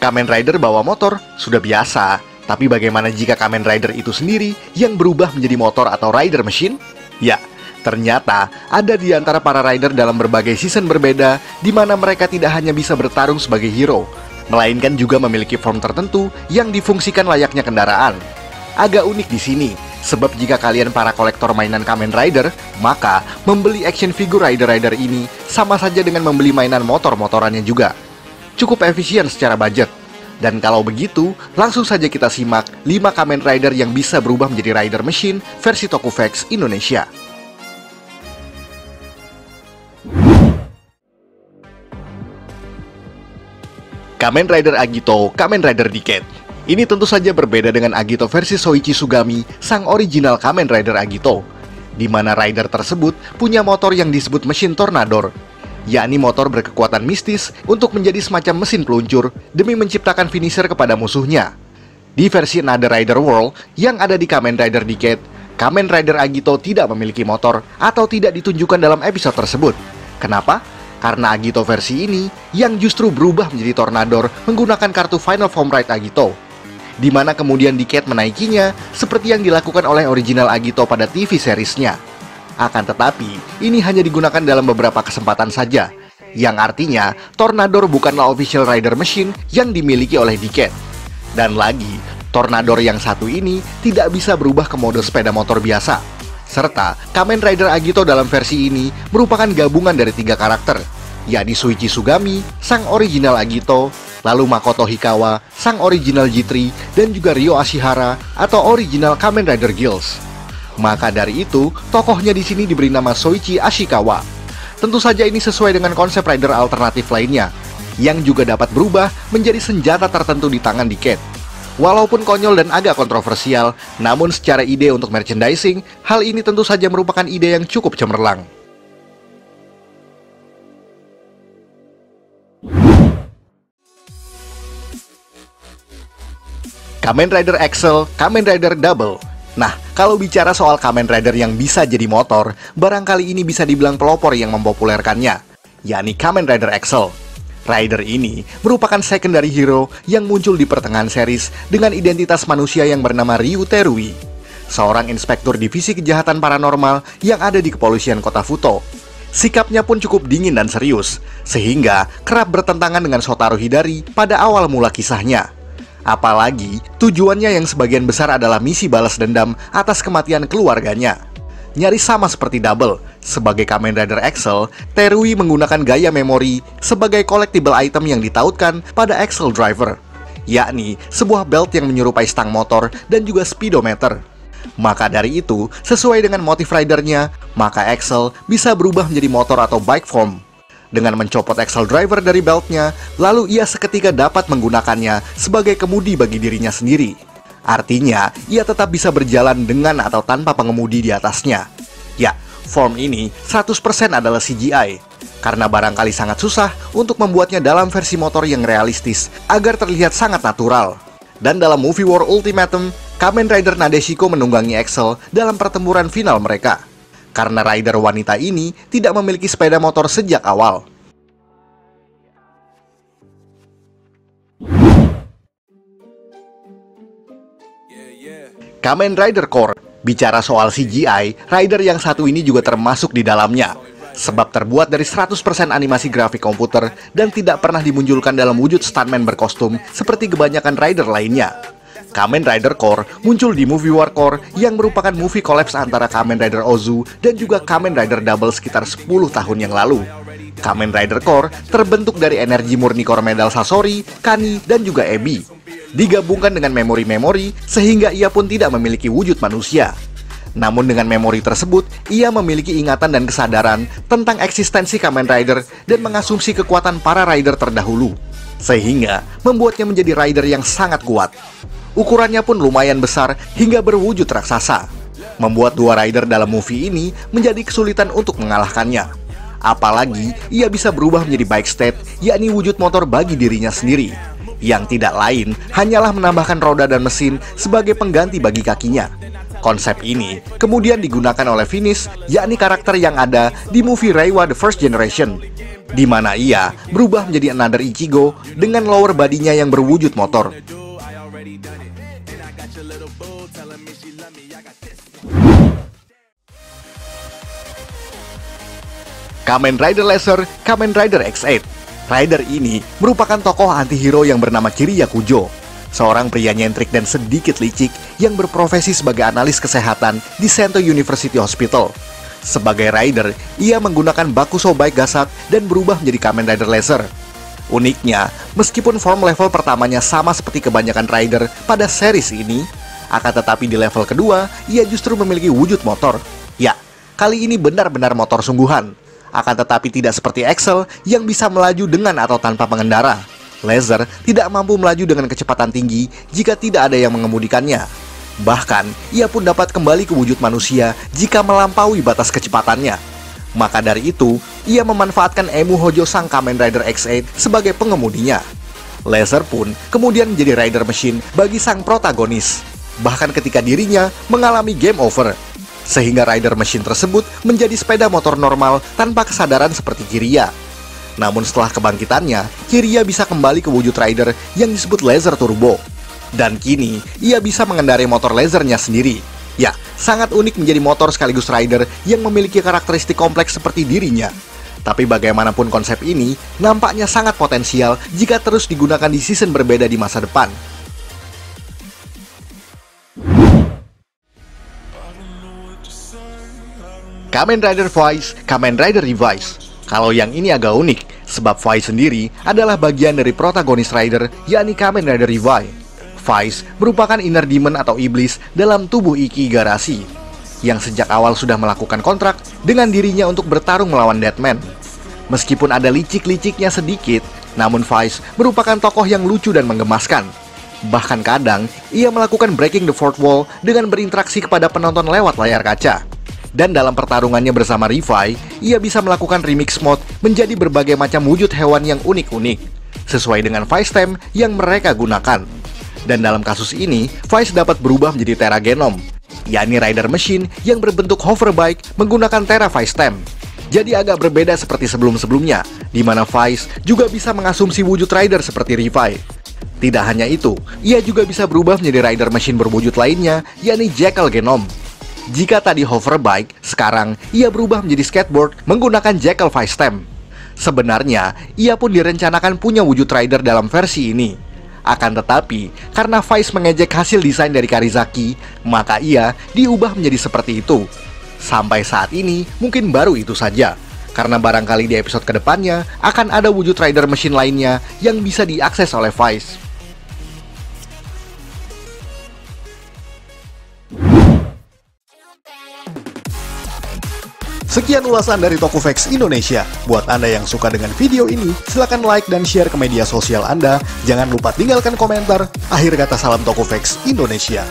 Kamen Rider bawa motor sudah biasa, tapi bagaimana jika Kamen Rider itu sendiri yang berubah menjadi motor atau rider machine? Ya, ternyata ada di antara para rider dalam berbagai season berbeda, di mana mereka tidak hanya bisa bertarung sebagai hero, melainkan juga memiliki form tertentu yang difungsikan layaknya kendaraan. Agak unik di sini, sebab jika kalian para kolektor mainan Kamen Rider, maka membeli action figure rider-rider ini sama saja dengan membeli mainan motor-motorannya juga. Cukup efisien secara budget. Dan kalau begitu, langsung saja kita simak 5 Kamen Rider yang bisa berubah menjadi rider machine versi Tokuvex Indonesia. Kamen Rider Agito, Kamen Rider Decade. Ini tentu saja berbeda dengan Agito versi Soichi Sugami, sang original Kamen Rider Agito, di mana rider tersebut punya motor yang disebut mesin Tornador, yakni motor berkekuatan mistis untuk menjadi semacam mesin peluncur demi menciptakan finisher kepada musuhnya. Di versi Another Rider World yang ada di Kamen Rider Decade, Kamen Rider Agito tidak memiliki motor atau tidak ditunjukkan dalam episode tersebut. Kenapa? Karena Agito versi ini yang justru berubah menjadi Tornador menggunakan kartu Final Form Ride Agito, di mana kemudian Decade menaikinya seperti yang dilakukan oleh original Agito pada TV seriesnya. Akan tetapi, ini hanya digunakan dalam beberapa kesempatan saja, yang artinya Tornador bukanlah official rider machine yang dimiliki oleh Decade. Dan lagi, Tornador yang satu ini tidak bisa berubah ke mode sepeda motor biasa. Serta, Kamen Rider Agito dalam versi ini merupakan gabungan dari 3 karakter, yakni Soichi Sugami, sang original Agito, lalu Makoto Hikawa, sang original G3, dan juga Ryo Ashihara atau original Kamen Rider Girls. Maka dari itu, tokohnya di sini diberi nama Soichi Ashikawa. Tentu saja ini sesuai dengan konsep rider alternatif lainnya, yang juga dapat berubah menjadi senjata tertentu di tangan Decade. Walaupun konyol dan agak kontroversial, namun secara ide untuk merchandising, hal ini tentu saja merupakan ide yang cukup cemerlang. Kamen Rider Axel, Kamen Rider Double. Nah, kalau bicara soal Kamen Rider yang bisa jadi motor, barangkali ini bisa dibilang pelopor yang mempopulerkannya, yakni Kamen Rider Axel. Rider ini merupakan secondary hero yang muncul di pertengahan series dengan identitas manusia yang bernama Ryu Terui, seorang inspektur divisi kejahatan paranormal yang ada di kepolisian kota Futo. Sikapnya pun cukup dingin dan serius, sehingga kerap bertentangan dengan Shotaro Hidari pada awal mula kisahnya. Apalagi, tujuannya yang sebagian besar adalah misi balas dendam atas kematian keluarganya. Nyaris sama seperti Double, sebagai Kamen Rider Axel, Terui menggunakan gaya memori sebagai collectible item yang ditautkan pada Axel Driver, yakni sebuah belt yang menyerupai stang motor dan juga speedometer. Maka dari itu, sesuai dengan motif ridernya, maka Axel bisa berubah menjadi motor atau bike form. Dengan mencopot Axel Driver dari beltnya, lalu ia seketika dapat menggunakannya sebagai kemudi bagi dirinya sendiri. Artinya, ia tetap bisa berjalan dengan atau tanpa pengemudi di atasnya. Ya, form ini 100% adalah CGI, karena barangkali sangat susah untuk membuatnya dalam versi motor yang realistis agar terlihat sangat natural. Dan dalam Movie War Ultimatum, Kamen Rider Nadeshiko menunggangi Axel dalam pertempuran final mereka, karena rider wanita ini tidak memiliki sepeda motor sejak awal. Kamen Rider Core. Bicara soal CGI, rider yang satu ini juga termasuk di dalamnya, sebab terbuat dari 100% animasi grafik komputer dan tidak pernah dimunculkan dalam wujud stuntman berkostum seperti kebanyakan rider lainnya. Kamen Rider Core muncul di Movie War Core yang merupakan movie collapse antara Kamen Rider Ozu dan juga Kamen Rider Double sekitar 10 tahun yang lalu. Kamen Rider Core terbentuk dari energi murni Core Medal Sasori, Kani, dan juga Ebi, digabungkan dengan memori-memori sehingga ia pun tidak memiliki wujud manusia. Namun dengan memori tersebut, ia memiliki ingatan dan kesadaran tentang eksistensi Kamen Rider dan mengasumsi kekuatan para rider terdahulu, sehingga membuatnya menjadi rider yang sangat kuat. Ukurannya pun lumayan besar hingga berwujud raksasa, membuat dua rider dalam movie ini menjadi kesulitan untuk mengalahkannya. Apalagi ia bisa berubah menjadi bike state, yakni wujud motor bagi dirinya sendiri, yang tidak lain hanyalah menambahkan roda dan mesin sebagai pengganti bagi kakinya. Konsep ini kemudian digunakan oleh Finish, yakni karakter yang ada di movie Reiwa The First Generation. di mana ia berubah menjadi Another Ichigo dengan lower bodinya yang berwujud motor. Kamen Rider Laser, Kamen Rider X8. Rider ini merupakan tokoh anti-hero yang bernama Kiriya Kujo, seorang pria nyentrik dan sedikit licik yang berprofesi sebagai analis kesehatan di Sento University Hospital. Sebagai rider, ia menggunakan Bakuso Bike Gashak dan berubah menjadi Kamen Rider Laser. Uniknya, meskipun form level pertamanya sama seperti kebanyakan rider pada series ini, akan tetapi di level kedua, ia justru memiliki wujud motor. Ya, kali ini benar-benar motor sungguhan. Akan tetapi tidak seperti Axel yang bisa melaju dengan atau tanpa pengendara. Laser tidak mampu melaju dengan kecepatan tinggi jika tidak ada yang mengemudikannya. Bahkan, ia pun dapat kembali ke wujud manusia jika melampaui batas kecepatannya. Maka dari itu, ia memanfaatkan Emu Hojo sang Kamen Rider X8 sebagai pengemudinya. Laser pun kemudian menjadi rider machine bagi sang protagonis. Bahkan ketika dirinya mengalami game over, sehingga rider machine tersebut menjadi sepeda motor normal tanpa kesadaran seperti Kiriya. Namun setelah kebangkitannya, Kiriya bisa kembali ke wujud rider yang disebut Laser Turbo. Dan kini, ia bisa mengendarai motor lasernya sendiri. Ya, sangat unik menjadi motor sekaligus rider yang memiliki karakteristik kompleks seperti dirinya. Tapi bagaimanapun konsep ini, nampaknya sangat potensial jika terus digunakan di season berbeda di masa depan. Kamen Rider Vice, Kamen Rider Revice. Kalau yang ini agak unik, sebab Vice sendiri adalah bagian dari protagonis rider, yakni Kamen Rider Revice. Vice merupakan inner demon atau iblis dalam tubuh Ikki Igarashi, yang sejak awal sudah melakukan kontrak dengan dirinya untuk bertarung melawan Deadman. Meskipun ada licik-liciknya sedikit, namun Vice merupakan tokoh yang lucu dan menggemaskan. Bahkan kadang, ia melakukan breaking the fourth wall dengan berinteraksi kepada penonton lewat layar kaca. Dan dalam pertarungannya bersama Revice, ia bisa melakukan remix mode menjadi berbagai macam wujud hewan yang unik-unik, sesuai dengan Vice Stem yang mereka gunakan. Dan dalam kasus ini, Vice dapat berubah menjadi Terra Genom, yakni rider machine yang berbentuk hoverbike menggunakan Terra Vice Stem. Jadi agak berbeda seperti sebelum-sebelumnya, di mana Vice juga bisa mengasumsi wujud rider seperti Revice. Tidak hanya itu, ia juga bisa berubah menjadi rider machine berwujud lainnya, yakni Jackal Genom. Jika tadi hoverbike, sekarang ia berubah menjadi skateboard menggunakan Jackal Vice Stem. Sebenarnya, ia pun direncanakan punya wujud rider dalam versi ini. Akan tetapi, karena Vice mengejek hasil desain dari Karizaki, maka ia diubah menjadi seperti itu. Sampai saat ini, mungkin baru itu saja. Karena barangkali di episode kedepannya, akan ada wujud rider machine lainnya yang bisa diakses oleh Vice. Sekian ulasan dari Tokuvex Indonesia. Buat Anda yang suka dengan video ini, silahkan like dan share ke media sosial Anda. Jangan lupa tinggalkan komentar. Akhir kata salam Tokuvex Indonesia.